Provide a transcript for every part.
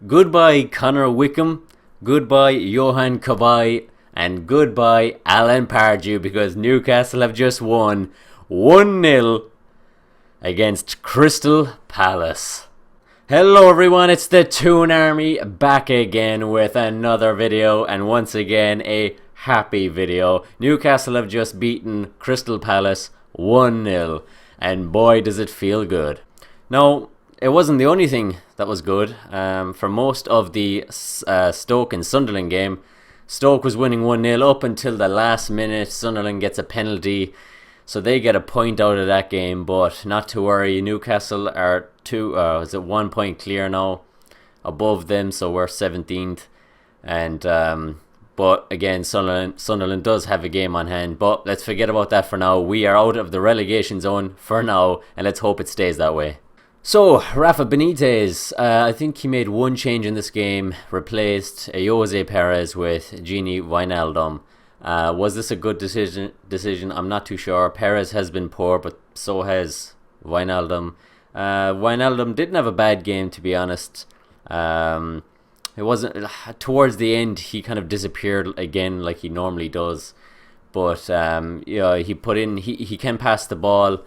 Goodbye Connor Wickham, goodbye Johan Cabaye, and goodbye Alan Pardew, because Newcastle have just won 1-0 against Crystal Palace. Hello everyone, it's the Toon Army back again with another video, and once again a happy video. Newcastle have just beaten Crystal Palace 1-0, and boy does it feel good. Now, it wasn't the only thing that was good. For most of the Stoke and Sunderland game, Stoke was winning 1-0 up until the last minute. Sunderland gets a penalty, so they get a point out of that game, but not to worry. Newcastle are 1 point clear now above them, so we're 17th. And but again, Sunderland does have a game on hand, but let's forget about that for now. We are out of the relegation zone for now, and let's hope it stays that way. So, Rafa Benitez, I think he made one change in this game, replaced Ayoze Perez with Gini Wijnaldum. Was this a good decision? I'm not too sure. Perez has been poor, but so has Wijnaldum. Wijnaldum didn't have a bad game, to be honest. It wasn't towards the end. He kind of disappeared again, like he normally does. But he put in. He can pass the ball.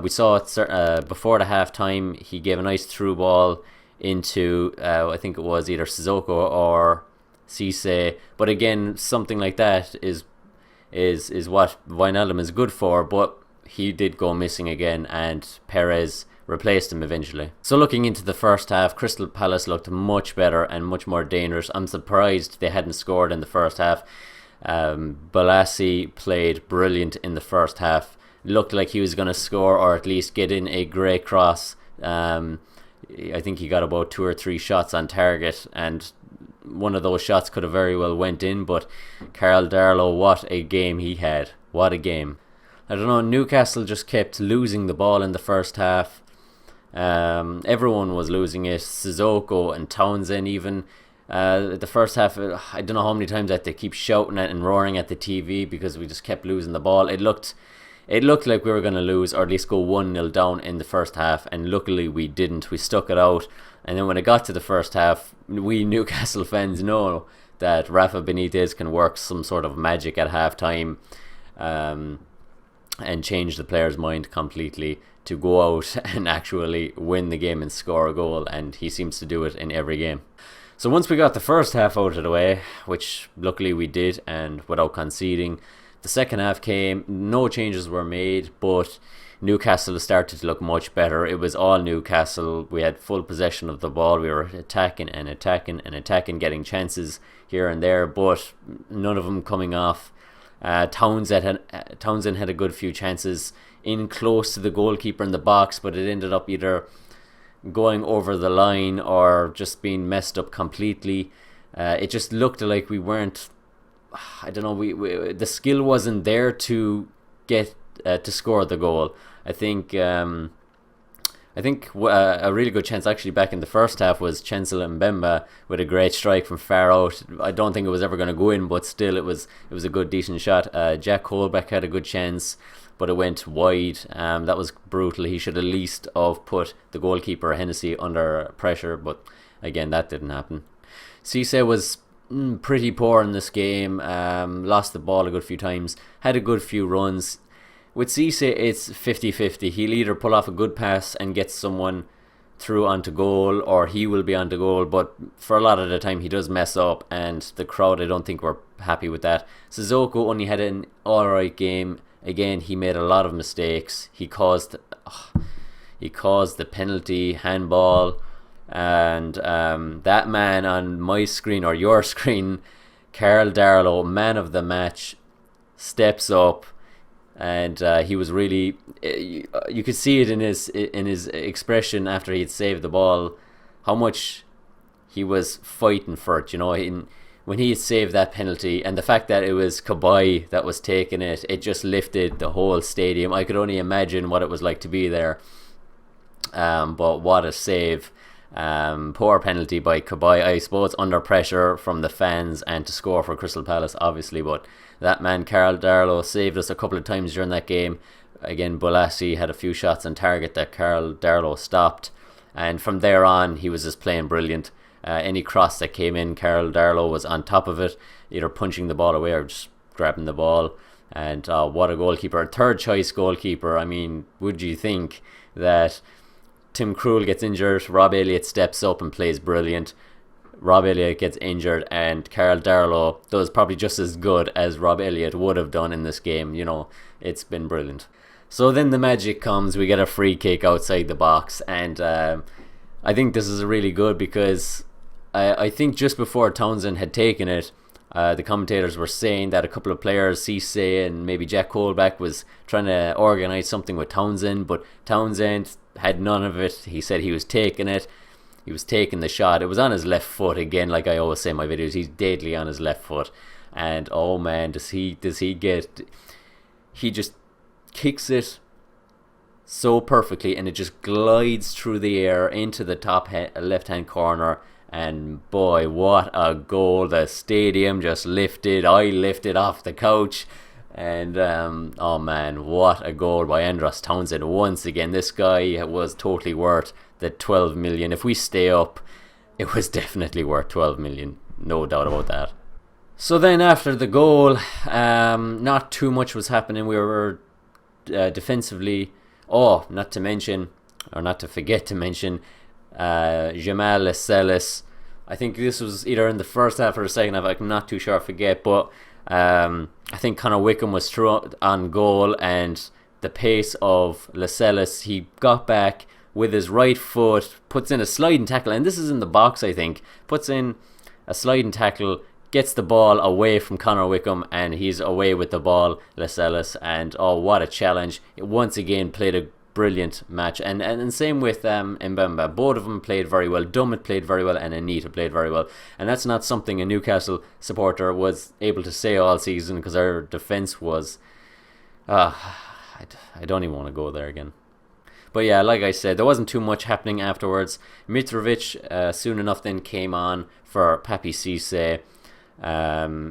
We saw it before the half time. He gave a nice through ball into I think it was either Sissoko or Cisse. But again, something like that is what Wijnaldum is good for. But he did go missing again, and Perez replaced him eventually. So looking into the first half, Crystal Palace looked much better and much more dangerous. I'm surprised they hadn't scored in the first half. Balassi played brilliant in the first half. Looked like he was going to score, or at least get in a great cross. I think he got about 2 or 3 shots on target, and one of those shots could have very well went in. But Karl Darlow, what a game he had. What a game. I don't know, Newcastle just kept losing the ball in the first half. Everyone was losing it. Sissoko and Townsend even. The first half, I don't know how many times I had to keep shouting at and roaring at the TV because we just kept losing the ball. It looked like we were going to lose, or at least go 1-0 down in the first half, and luckily we didn't. We stuck it out, and then when it got to the first half, we Newcastle fans know that Rafa Benitez can work some sort of magic at halftime and change the player's mind completely to go out and actually win the game and score a goal, and he seems to do it in every game. So once we got the first half out of the way, which luckily we did, and without conceding, the second half came. No changes were made, but Newcastle started to look much better. It was all Newcastle. We had full possession of the ball. We were attacking and attacking and attacking, getting chances here and there, but none of them coming off. Townsend had a good few chances in close to the goalkeeper in the box, but it ended up either going over the line or just being messed up completely. It just looked like we weren't, I don't know, the skill wasn't there to get to score the goal. I think a really good chance actually back in the first half was Chancel Mbemba with a great strike from far out. I don't think it was ever going to go in, but still it was a good decent shot. Jack Colback had a good chance, but it went wide. That was brutal. He should at least have put the goalkeeper Hennessy under pressure, but again, that didn't happen. Cisse was pretty poor in this game. Lost the ball a good few times, had a good few runs. With Cisse, it's 50-50. He'll either pull off a good pass and get someone through onto goal, or he will be onto goal, but for a lot of the time he does mess up, and the crowd, I don't think, were happy with that. Sissoko only had an alright game. Again, he made a lot of mistakes. He caused the penalty, handball, and that man on my screen, or your screen, Karl Darlow, man of the match, steps up, and he was really, you could see it in his expression after he'd saved the ball, how much he was fighting for it, you know. When he had saved that penalty, and the fact that it was Cabaye that was taking it, it just lifted the whole stadium. I could only imagine what it was like to be there. But what a save. Poor penalty by Cabaye, I suppose, under pressure from the fans, and to score for Crystal Palace, obviously. But that man, Karl Darlow, saved us a couple of times during that game. Again, Balassi had a few shots on target that Karl Darlow stopped. And from there on, he was just playing brilliant. Any cross that came in, Karl Darlow was on top of it, either punching the ball away or just grabbing the ball. And what a goalkeeper. Third choice goalkeeper. I mean, would you think that Tim Krul gets injured, Rob Elliott steps up and plays brilliant. Rob Elliott gets injured and Karl Darlow does probably just as good as Rob Elliott would have done in this game. You know, it's been brilliant. So then the magic comes. We get a free kick outside the box, and I think this is really good because I think just before Townsend had taken it, the commentators were saying that a couple of players, Cisse and maybe Jack Colback, was trying to organise something with Townsend, but Townsend had none of it. He said he was taking it. He was taking the shot. It was on his left foot again, like I always say in my videos. He's deadly on his left foot, and oh man, does he get? He just kicks it so perfectly, and it just glides through the air into the top left-hand corner. And boy, what a goal! The stadium just lifted. I lifted off the couch. And oh man, what a goal by Andros Townsend once again. This guy was totally worth the 12 million. If we stay up, it was definitely worth 12 million, no doubt about that. So then after the goal, not too much was happening. We were defensively, not to forget to mention Jamal Lascelles. I think this was either in the first half or the second half, I'm not too sure, I forget, but I think Connor Wickham was through on goal, and the pace of Lascelles, he got back with his right foot, puts in a sliding tackle, and this is in the box, I think, puts in a sliding tackle, gets the ball away from Connor Wickham, and he's away with the ball, Lascelles, and oh, what a challenge. It once again played a brilliant match, and same with Mbemba. Both of them played very well. Dummett played very well, and Anita played very well, and that's not something a Newcastle supporter was able to say all season, because our defence was I don't even want to go there again. But yeah, like I said, there wasn't too much happening afterwards. Mitrovic soon enough then came on for Papi Cisse.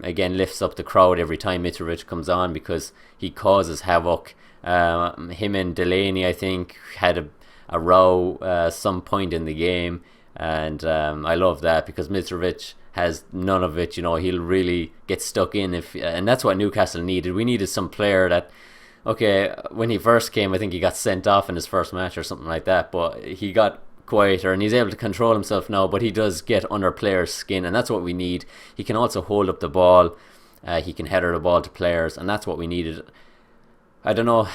Again, lifts up the crowd every time Mitrovic comes on because he causes havoc. Him and Delaney, I think, had a row some point in the game, and I love that because Mitrovic has none of it. You know, he'll really get stuck in and that's what Newcastle needed. We needed some player that, okay, when he first came, I think he got sent off in his first match or something like that, but he got quieter and he's able to control himself now, but he does get under players' skin, and that's what we need. He can also hold up the ball, he can header the ball to players, and that's what we needed. I don't know,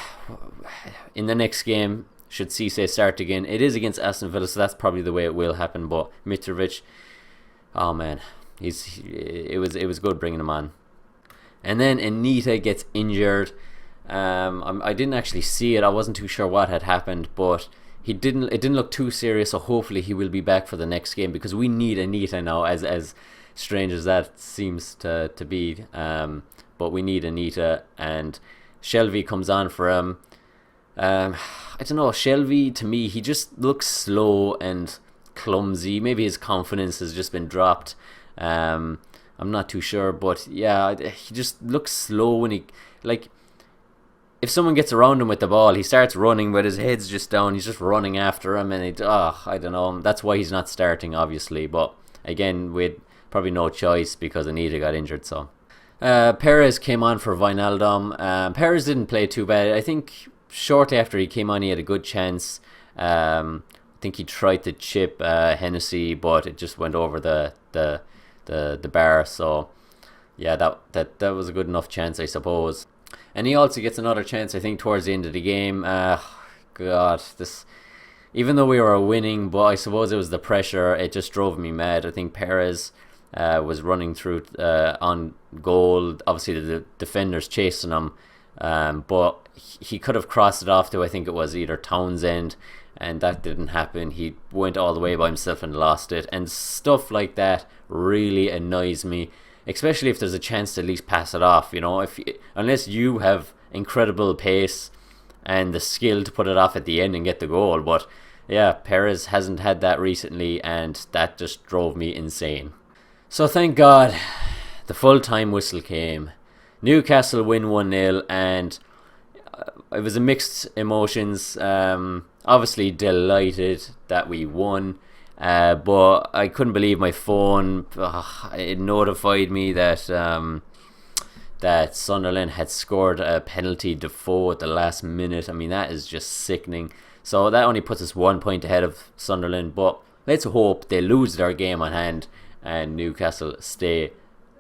in the next game, should Cisse start again? It is against Aston Villa, so that's probably the way it will happen, but Mitrovic, oh man, it was good bringing him on. And then Anita gets injured. I didn't actually see it. I wasn't too sure what had happened, but it didn't look too serious, so hopefully he will be back for the next game, because we need Anita now, as strange as that seems to be. But we need Anita, and Shelvey comes on for him. I don't know, Shelvey, to me, he just looks slow and clumsy. Maybe his confidence has just been dropped. I'm not too sure, but yeah, he just looks slow when if someone gets around him with the ball, he starts running, but his head's just down. He's just running after him, and I don't know. That's why he's not starting, obviously. But again, with probably no choice because Anita got injured. So Perez came on for Wijnaldum. Perez didn't play too bad. I think shortly after he came on, he had a good chance. I think he tried to chip Hennessy, but it just went over the bar. So yeah, that was a good enough chance, I suppose. And he also gets another chance, I think, towards the end of the game. God, even though we were winning, but I suppose it was the pressure. It just drove me mad. I think Perez was running through on goal. Obviously, the defenders chasing him, but he could have crossed it off to, I think it was either Townsend, and that didn't happen. He went all the way by himself and lost it. And stuff like that really annoys me, especially if there's a chance to at least pass it off, you know, unless you have incredible pace and the skill to put it off at the end and get the goal. But yeah, Perez hasn't had that recently, and that just drove me insane. So thank God the full-time whistle came. Newcastle win 1-0, and it was a mixed emotions. obviously delighted that we won. But I couldn't believe my phone. It notified me that that Sunderland had scored a penalty Defoe at the last minute. I mean, that is just sickening. So that only puts us 1 point ahead of Sunderland. But let's hope they lose their game on hand and Newcastle stay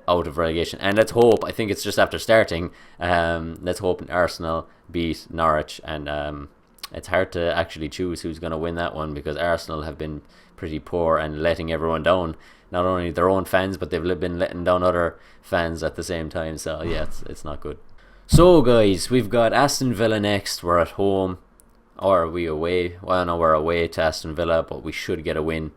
out of relegation. And let's hope, I think it's just after starting, let's hope Arsenal beat Norwich. And it's hard to actually choose who's going to win that one, because Arsenal have been pretty poor and letting everyone down. Not only their own fans, but they've been letting down other fans at the same time. So yeah, it's not good. So guys, we've got Aston Villa next. We're at home. Or are we away? Well, no, we're away to Aston Villa, but we should get a win.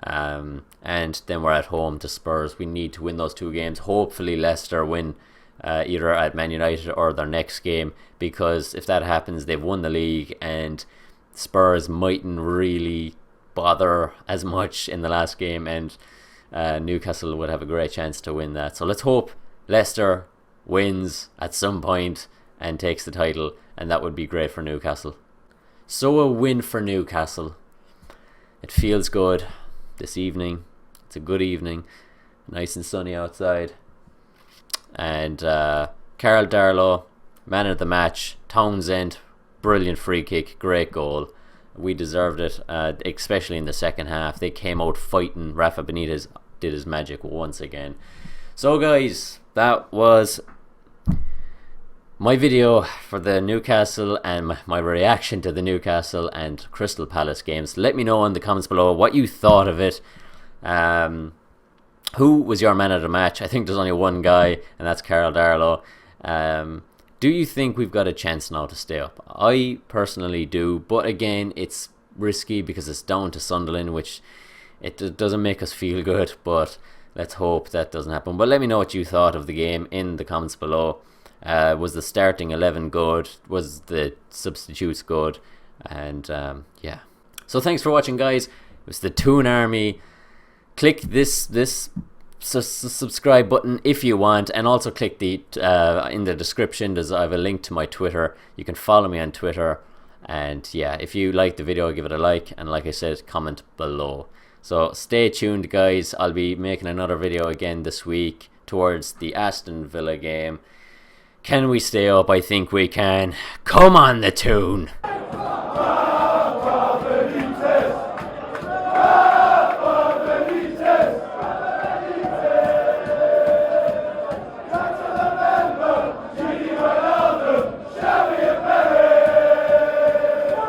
And then we're at home to Spurs. We need to win those 2 games. Hopefully Leicester win either at Man United or their next game, because if that happens, they've won the league and Spurs mightn't really bother as much in the last game, and Newcastle would have a great chance to win that. So let's hope Leicester wins at some point and takes the title, and that would be great for Newcastle. So a win for Newcastle. It feels good this evening. It's a good evening, nice and sunny outside. And Karl Darlow, man of the match. Townsend, brilliant free kick, great goal. We deserved it, especially in the second half. They came out fighting. Rafa Benitez did his magic once again. So guys, that was my video for the Newcastle and my reaction to the Newcastle and Crystal Palace games. Let me know in the comments below what you thought of it. Who was your man of the match? I think there's only one guy, and that's Karl Darlow. Do you think we've got a chance now to stay up? I personally do, but again, it's risky because it's down to Sunderland, which it doesn't make us feel good, but let's hope that doesn't happen. But let me know what you thought of the game in the comments below. Was the starting 11 good? Was the substitutes good? And yeah. So thanks for watching, guys. It was the Toon Army. Click this subscribe button if you want, and also click the in the description. I have a link to my Twitter. You can follow me on Twitter. And yeah, if you like the video, give it a like, and like I said, comment below. So stay tuned, guys. I'll be making another video again this week towards the Aston Villa game. Can we stay up? I think we can. Come on, the Toon!